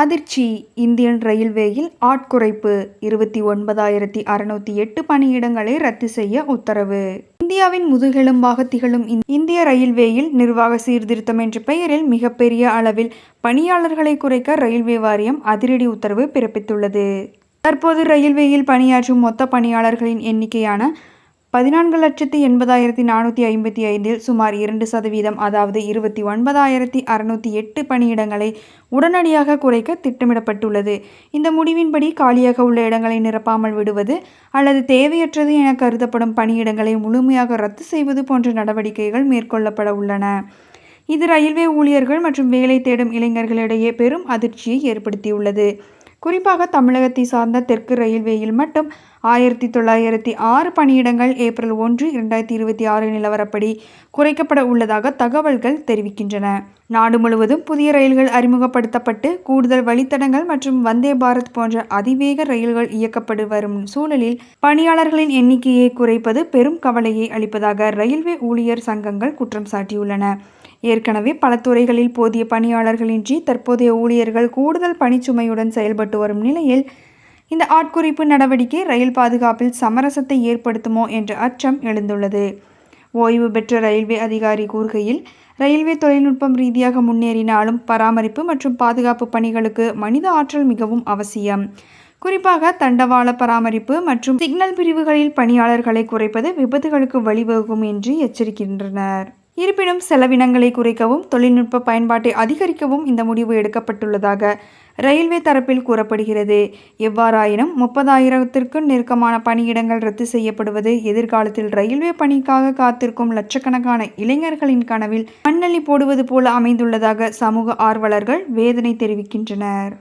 அதிர்ச்சி! இந்தியன் ரயில்வேயில் ஆட்குறைப்பு 29,608 பணியிடங்களை ரத்து செய்ய உத்தரவு. இந்தியாவின் முதுகெலும்பாக திகழும் இந்திய ரயில்வேயில் நிர்வாக சீர்திருத்தம் என்ற பெயரில் மிகப்பெரிய அளவில் பணியாளர்களை குறைக்க ரயில்வே வாரியம் அதிரடி உத்தரவு பிறப்பித்துள்ளது. தற்போது ரயில்வேயில் பணியாற்றும் மொத்த பணியாளர்களின் எண்ணிக்கையான 14,80,455 சுமார் 2% அதாவது 29,608 பணியிடங்களை உடனடியாக குறைக்க திட்டமிடப்பட்டுள்ளது. இந்த முடிவின்படி காலியாக உள்ள இடங்களை நிரப்பாமல் விடுவது அல்லது தேவையற்றது என கருதப்படும் பணியிடங்களை முழுமையாக ரத்து செய்வது போன்ற நடவடிக்கைகள் மேற்கொள்ளப்பட உள்ளன. இது ரயில்வே ஊழியர்கள் மற்றும் வேலை தேடும் இளைஞர்களிடையே பெரும் அதிர்ச்சியை ஏற்படுத்தியுள்ளது. குறிப்பாக தமிழகத்தை சார்ந்த தெற்கு ரயில்வேயில் மட்டும் 1906 பணியிடங்கள் ஏப்ரல் 1, 2026 நிலவரப்படி குறைக்கப்பட உள்ளதாக தகவல்கள் தெரிவிக்கின்றன. நாடு முழுவதும் புதிய ரயில்கள் அறிமுகப்படுத்தப்பட்டு கூடுதல் வழித்தடங்கள் மற்றும் வந்தே பாரத் போன்ற அதிவேக ரயில்கள் இயக்கப்பட்டு வரும் சூழலில் பணியாளர்களின் எண்ணிக்கையை குறைப்பது பெரும் கவலையை அளிப்பதாக ரயில்வே ஊழியர் சங்கங்கள் குற்றம் சாட்டியுள்ளன. ஏற்கனவே பல துறைகளில் போதிய பணியாளர்களின்றி தற்போதைய ஊழியர்கள் கூடுதல் பணிச்சுமையுடன் செயல்பட்டு வரும் நிலையில் இந்த ஆட்குறைப்பு நடவடிக்கை ரயில் பாதுகாப்பில் சமரசத்தை ஏற்படுத்துமோ என்ற அச்சம் எழுந்துள்ளது. ஓய்வு பெற்ற ரயில்வே அதிகாரி கூறுகையில், ரயில்வே தொழில்நுட்பம் ரீதியாக முன்னேறினாலும் பராமரிப்பு மற்றும் பாதுகாப்பு பணிகளுக்கு மனித ஆற்றல் மிகவும் அவசியம். குறிப்பாக தண்டவாள பராமரிப்பு மற்றும் சிக்னல் பிரிவுகளில் பணியாளர்களை குறைப்பது விபத்துகளுக்கு வழிவகுக்கும் என்று எச்சரிக்கின்றனர். இருப்பினும் செலவினங்களை குறைக்கவும் தொழில்நுட்ப பயன்பாட்டை அதிகரிக்கவும் இந்த முடிவு எடுக்கப்பட்டுள்ளதாக ரயில்வே தரப்பில் கூறப்படுகிறது. எவ்வாறாயினும் 30,000க்கும் நெருக்கமான பணியிடங்கள் ரத்து செய்யப்படுவது எதிர்காலத்தில் ரயில்வே பணிக்காக காத்திருக்கும் லட்சக்கணக்கான இளைஞர்களின் கனவில் மண்ணள்ளி போடுவது போல அமைந்துள்ளதாக சமூக ஆர்வலர்கள் வேதனை தெரிவிக்கின்றனர்.